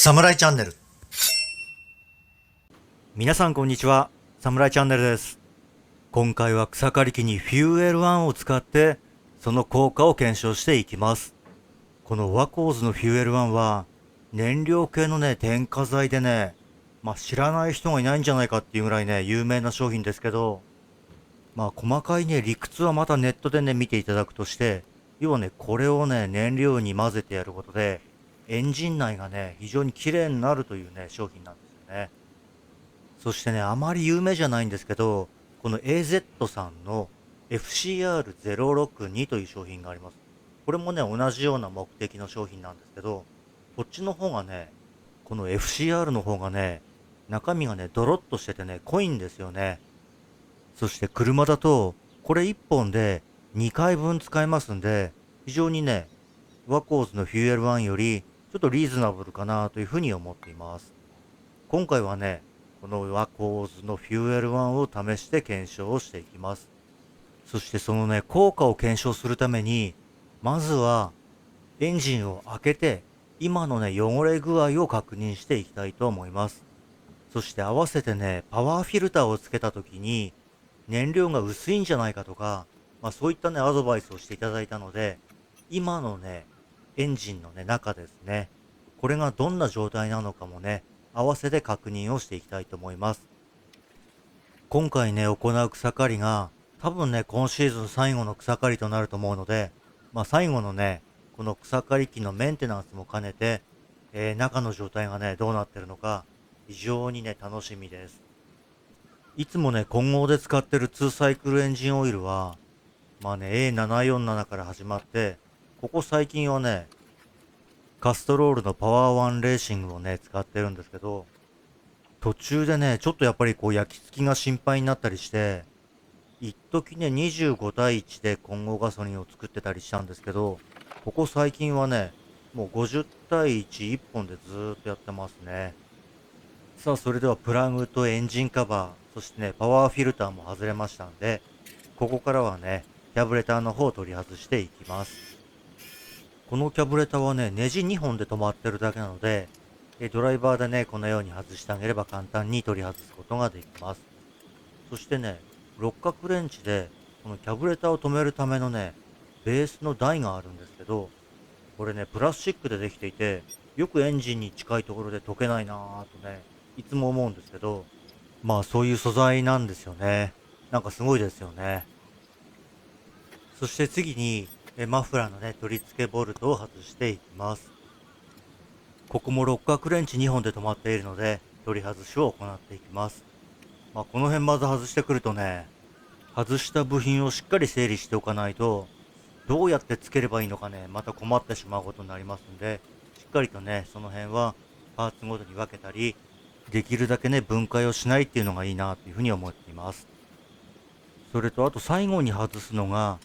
サムライチャンネル。皆さんこんにちは。サムライチャンネルです。今回は草刈り機にフューエル1を使ってその効果を検証していきます。このワコーズのフューエル1は燃料系のね、添加剤でね、知らない人がいないんじゃないかっていうぐらいね、有名な商品ですけど、細かいね、理屈はまたネットでね、見ていただくとして、要はね、これをね、燃料に混ぜてやることで、エンジン内がね、非常に綺麗になるというね、商品なんですよね。そしてね、あまり有名じゃないんですけど、この AZ さんの FCR062 という商品があります。これもね、同じような目的の商品なんですけど、こっちの方がね、この FCR の方がね、中身がね、ドロッとしててね、濃いんですよね。そして車だと、これ1本で2回分使えますんで、非常にね、ワコーズのフューエル1より、ちょっとリーズナブルかなというふうに思っています。今回はね、このワコーズのフューエル1を試して検証をしていきます。そしてそのね、効果を検証するために、まずはエンジンを開けて、今のね、汚れ具合を確認していきたいと思います。そして合わせてね、パワーフィルターをつけた時に、燃料が薄いんじゃないかとか、そういったね、アドバイスをしていただいたので、今のね、エンジンのね、中ですね、これがどんな状態なのかもね、合わせて確認をしていきたいと思います。今回ね、行う草刈りが、多分ね、今シーズン最後の草刈りとなると思うので、最後のね、この草刈り機のメンテナンスも兼ねて、中の状態がね、どうなってるのか、非常にね、楽しみです。いつもね、混合で使ってる2サイクルエンジンオイルは、A747 から始まって、ここ最近はね、カストロールのパワーワンレーシングをね、使ってるんですけど、途中でね、ちょっとやっぱりこう焼き付きが心配になったりして、一時ね、25対1で混合ガソリンを作ってたりしたんですけど、ここ最近はね、もう50対1、1本でずーっとやってますね。さあ、それではプラグとエンジンカバー、そしてね、パワーフィルターも外れましたんで、ここからはね、キャブレターの方を取り外していきます。このキャブレターはね、ネジ2本で止まってるだけなので、ドライバーでね、このように外してあげれば簡単に取り外すことができます。そしてね、六角レンチで、このキャブレターを止めるためのね、ベースの台があるんですけど、これね、プラスチックでできていて、よくエンジンに近いところで溶けないなぁとね、いつも思うんですけど、そういう素材なんですよね。なんかすごいですよね。そして次に、マフラーのね、取り付けボルトを外していきます。ここも六角レンチ2本で止まっているので、取り外しを行っていきます。この辺まず外してくるとね、外した部品をしっかり整理しておかないと、どうやってつければいいのかね、また困ってしまうことになりますんで、しっかりとね、その辺はパーツごとに分けたり、できるだけね、分解をしないっていうのがいいなというふうに思っています。それと、あと最後に外すのが、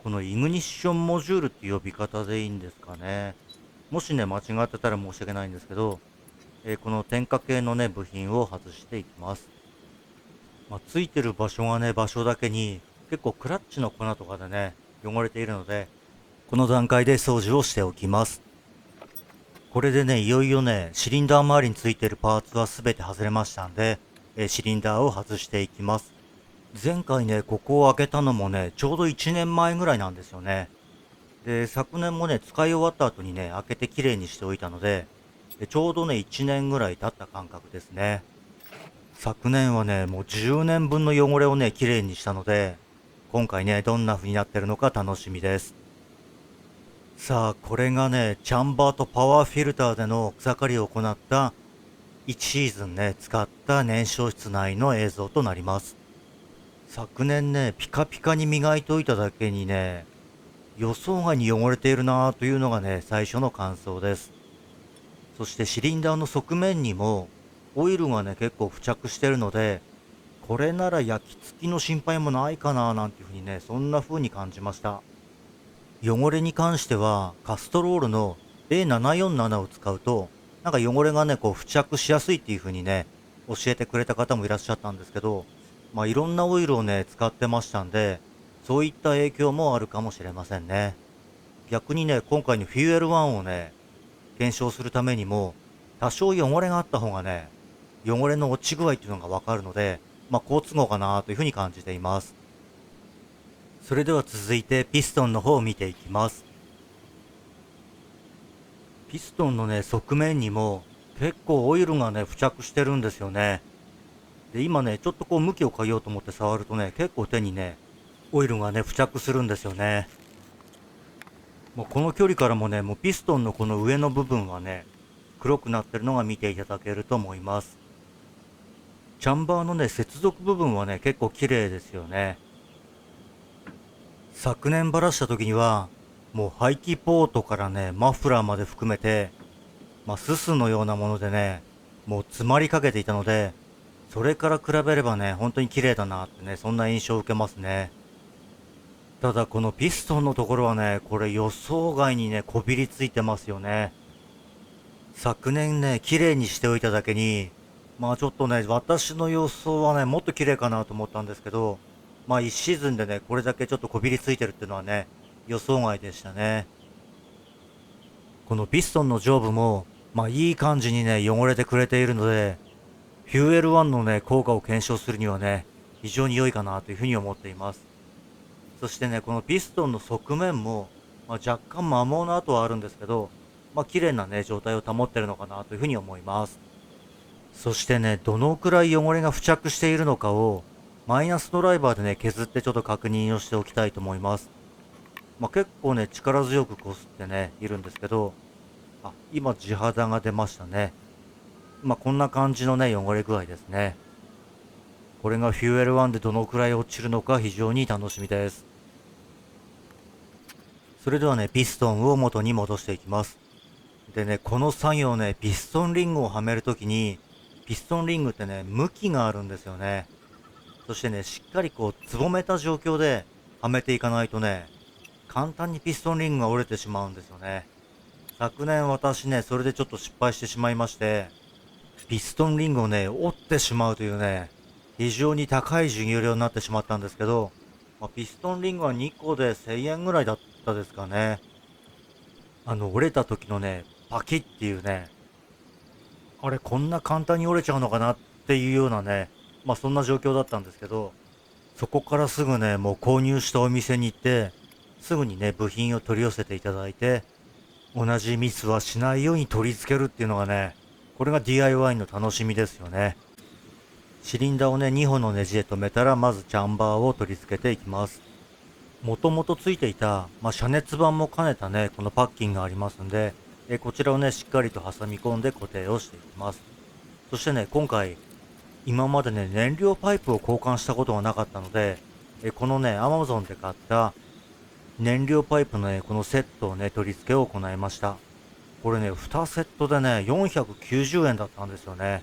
このイグニッションモジュールっていう呼び方でいいんですかね。もしね、間違ってたら申し訳ないんですけど、この点火系のね、部品を外していきます。ついてる場所がね、場所だけに、結構クラッチの粉とかでね、汚れているので、この段階で掃除をしておきます。これでね、いよいよね、シリンダー周りについているパーツはすべて外れましたんで、シリンダーを外していきます。前回ね、ここを開けたのもね、ちょうど1年前ぐらいなんですよね。で、昨年もね、使い終わった後にね、開けてきれいにしておいたので、ちょうどね、1年ぐらい経った感覚ですね。昨年はね、もう10年分の汚れをね、きれいにしたので、今回ね、どんな風になってるのか楽しみです。さあ、これがね、チャンバーとパワーフィルターでの草刈りを行った1シーズンね、使った燃焼室内の映像となります。昨年ね、ピカピカに磨いておいただけにね、予想外に汚れているなぁというのがね、最初の感想です。そしてシリンダーの側面にも、オイルがね、結構付着してるので、これなら焼き付きの心配もないかななんていうふうにね、そんな風に感じました。汚れに関しては、カストロールの A747 を使うと、なんか汚れがね、こう付着しやすいっていう風にね、教えてくれた方もいらっしゃったんですけど、いろんなオイルをね、使ってましたんで、そういった影響もあるかもしれませんね。逆にね、今回のフューエル1をね、検証するためにも、多少汚れがあった方がね、汚れの落ち具合っていうのがわかるので、好都合かなというふうに感じています。それでは続いてピストンの方を見ていきます。ピストンのね、側面にも結構オイルがね、付着してるんですよね。で、今ね、ちょっとこう向きを変えようと思って触るとね、結構手にね、オイルがね、付着するんですよね。もうこの距離からもね、もうピストンのこの上の部分はね、黒くなってるのが見ていただけると思います。チャンバーのね、接続部分はね、結構綺麗ですよね。昨年ばらした時には、もう排気ポートからね、マフラーまで含めて、すすのようなものでね、もう詰まりかけていたので、それから比べればね、本当に綺麗だなってね、そんな印象を受けますね。ただこのピストンのところはね、これ予想外にね、こびりついてますよね。昨年ね、綺麗にしておいただけに、ちょっとね、私の予想はね、もっと綺麗かなと思ったんですけど、1シーズンでね、これだけちょっとこびりついてるっていうのはね、予想外でしたね。このピストンの上部も、いい感じにね、汚れてくれているので、フューエル1のね、効果を検証するにはね、非常に良いかなというふうに思っています。そしてね、このピストンの側面も、若干摩耗の跡はあるんですけど、綺麗なね、状態を保ってるのかなというふうに思います。そしてね、どのくらい汚れが付着しているのかを、マイナスドライバーでね、削ってちょっと確認をしておきたいと思います。結構ね、力強くこすってね、いるんですけど、今地肌が出ましたね。こんな感じのね、汚れ具合ですね。これがフューエル1でどのくらい落ちるのか非常に楽しみです。それではね、ピストンを元に戻していきます。でね、この作業ね、ピストンリングをはめるときに、ピストンリングってね、向きがあるんですよね。そしてね、しっかりこう、つぼめた状況ではめていかないとね、簡単にピストンリングが折れてしまうんですよね。昨年私ね、それでちょっと失敗してしまいまして、ピストンリングをね、折ってしまうというね、非常に高い授業料になってしまったんですけど、ピストンリングは2個で1000円ぐらいだったですかね。折れた時のね、パキッっていうね、あれ、こんな簡単に折れちゃうのかなっていうようなね、そんな状況だったんですけど、そこからすぐね、もう購入したお店に行って、すぐにね、部品を取り寄せていただいて、同じミスはしないように取り付けるっていうのがね、これが DIY の楽しみですよね。シリンダーをね、2本のネジで留めたら、まずチャンバーを取り付けていきます。もともとついていた、遮熱板も兼ねたね、このパッキンがありますんで、こちらをね、しっかりと挟み込んで固定をしていきます。そしてね、今回、今までね、燃料パイプを交換したことがなかったので、このね、Amazon で買った燃料パイプのね、このセットをね、取り付けを行いました。これね、2セットでね、490円だったんですよね。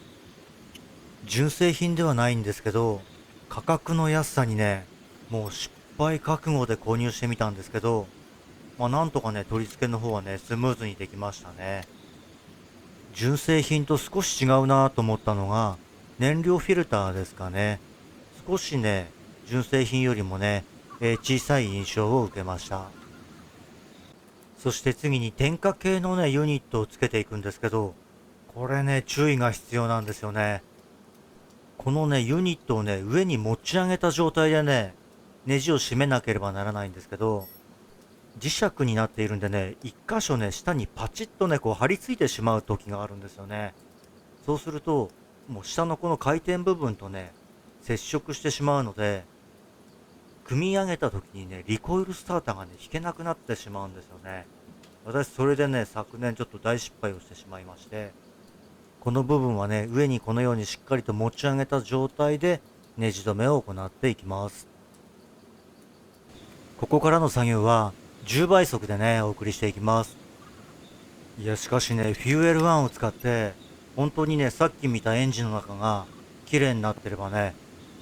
純正品ではないんですけど、価格の安さにね、もう失敗覚悟で購入してみたんですけど、なんとかね、取り付けの方はね、スムーズにできましたね。純正品と少し違うなと思ったのが、燃料フィルターですかね。少しね、純正品よりもね、小さい印象を受けました。そして次に点火系のね、ユニットをつけていくんですけど、これね、注意が必要なんですよね。このね、ユニットをね、上に持ち上げた状態でね、ネジを締めなければならないんですけど、磁石になっているんでね、一箇所ね、下にパチッとね、こう張り付いてしまう時があるんですよね。そうすると、もう下のこの回転部分とね、接触してしまうので、組み上げた時にね、リコイルスターターがね、引けなくなってしまうんですよね。私、それでね、昨年ちょっと大失敗をしてしまいまして、この部分はね、上にこのようにしっかりと持ち上げた状態で、ネジ止めを行っていきます。ここからの作業は、10倍速でね、お送りしていきます。いや、しかしね、フューエル1を使って、本当にね、さっき見たエンジンの中が、綺麗になってればね、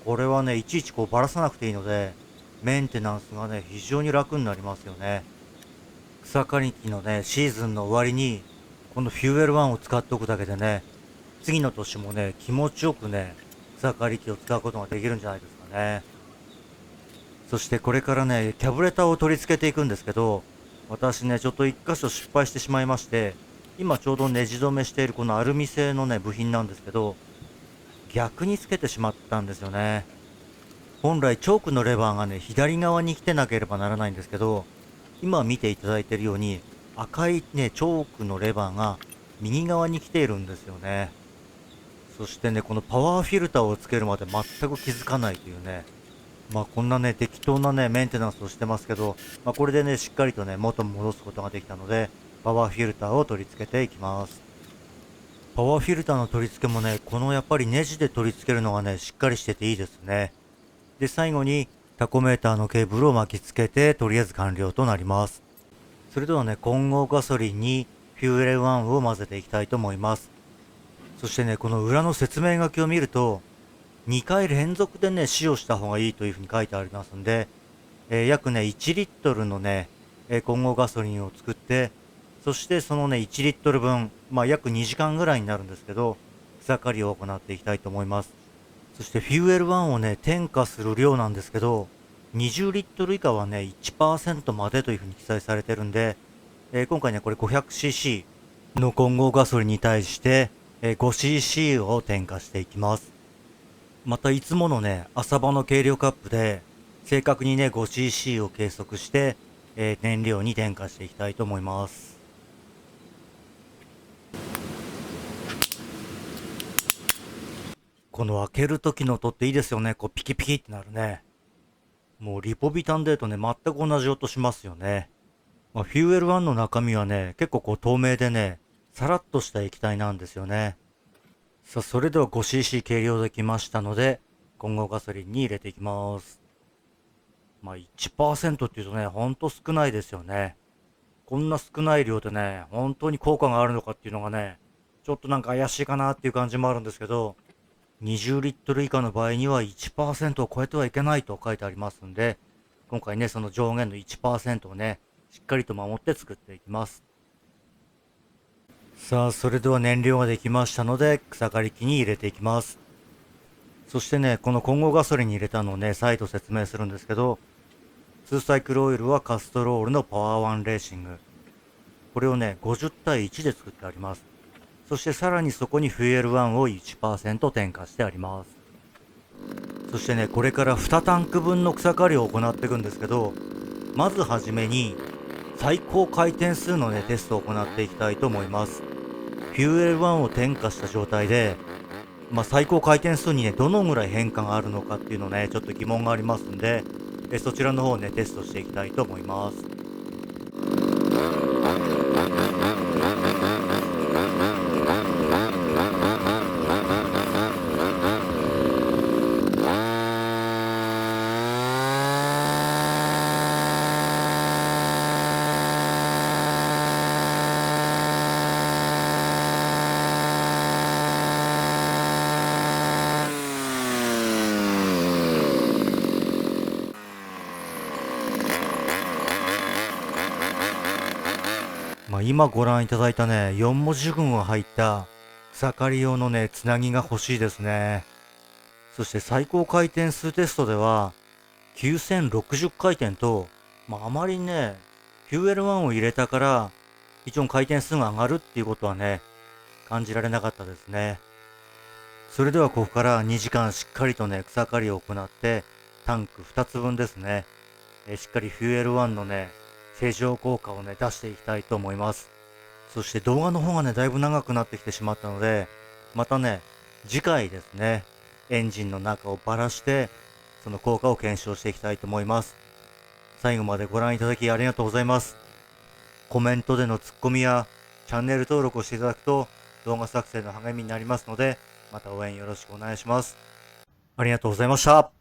これはね、いちいちこうばらさなくていいので、メンテナンスがね、非常に楽になりますよね。草刈り機のね、シーズンの終わりに、このフューエル1を使っておくだけでね、次の年もね、気持ちよくね、草刈り機を使うことができるんじゃないですかね。そしてこれからね、キャブレターを取り付けていくんですけど、私ね、ちょっと一箇所失敗してしまいまして、今ちょうどネジ止めしているこのアルミ製のね、部品なんですけど、逆につけてしまったんですよね。本来チョークのレバーがね、左側に来てなければならないんですけど、今見ていただいているように、赤いね、チョークのレバーが右側に来ているんですよね。そしてね、このパワーフィルターをつけるまで全く気づかないというね。こんなね、適当なね、メンテナンスをしてますけど、これでね、しっかりとね、元に戻すことができたので、パワーフィルターを取り付けていきます。パワーフィルターの取り付けもね、このやっぱりネジで取り付けるのがね、しっかりしてていいですね。で、最後にタコメーターのケーブルを巻き付けて、とりあえず完了となります。それではね、混合ガソリンにフューエル1を混ぜていきたいと思います。そしてね、この裏の説明書きを見ると、2回連続でね、使用した方がいいというふうに書いてありますんで、約ね、1リットルのね、混合ガソリンを作って、そしてそのね、1リットル分、約2時間ぐらいになるんですけど、草刈りを行っていきたいと思います。そしてフューエル1をね、添加する量なんですけど、20リットル以下はね、1% までというふうに記載されてるんで、今回ね、これ 500cc の混合ガソリンに対して、5cc を添加していきます。またいつものね、浅場の計量カップで、正確にね、5cc を計測して、燃料に添加していきたいと思います。この開ける時の音っていいですよね。こうピキピキってなるね。もうリポビタンデーとね、全く同じ音しますよね。フューエル1の中身はね、結構こう透明でね、さらっとした液体なんですよね。さあ、それでは 5cc 計量できましたので、混合ガソリンに入れていきます。1% っていうとね、ほんと少ないですよね。こんな少ない量でね、本当に効果があるのかっていうのがね、ちょっとなんか怪しいかなっていう感じもあるんですけど、20リットル以下の場合には 1% を超えてはいけないと書いてありますんで、今回ね、その上限の 1% をね、しっかりと守って作っていきます。さあ、それでは燃料ができましたので、草刈り機に入れていきます。そしてね、この混合ガソリンに入れたのをね、再度説明するんですけど、2サイクルオイルはカストロールのパワーワンレーシング。これをね、50対1で作ってあります。そしてさらにそこにフュエル1を 1% 添加してあります。そしてね、これから2タンク分の草刈りを行っていくんですけど、まずはじめに最高回転数のね、テストを行っていきたいと思います。フュエル1を添加した状態で、最高回転数にね、どのぐらい変化があるのかっていうのね、ちょっと疑問がありますんで、そちらの方をね、テストしていきたいと思います。今ご覧いただいたね、4文字群が入った草刈り用のね、つなぎが欲しいですね。そして最高回転数テストでは、9060回転と、あまりね、フューエル1を入れたから、一応回転数が上がるっていうことはね、感じられなかったですね。それではここから2時間しっかりとね、草刈りを行って、タンク2つ分ですね、しっかりフューエル1のね、正常効果をね、出していきたいと思います。そして動画の方がね、だいぶ長くなってきてしまったので、またね、次回ですね、エンジンの中をばらして、その効果を検証していきたいと思います。最後までご覧いただきありがとうございます。コメントでのツッコミやチャンネル登録をしていただくと動画作成の励みになりますので、また応援よろしくお願いします。ありがとうございました。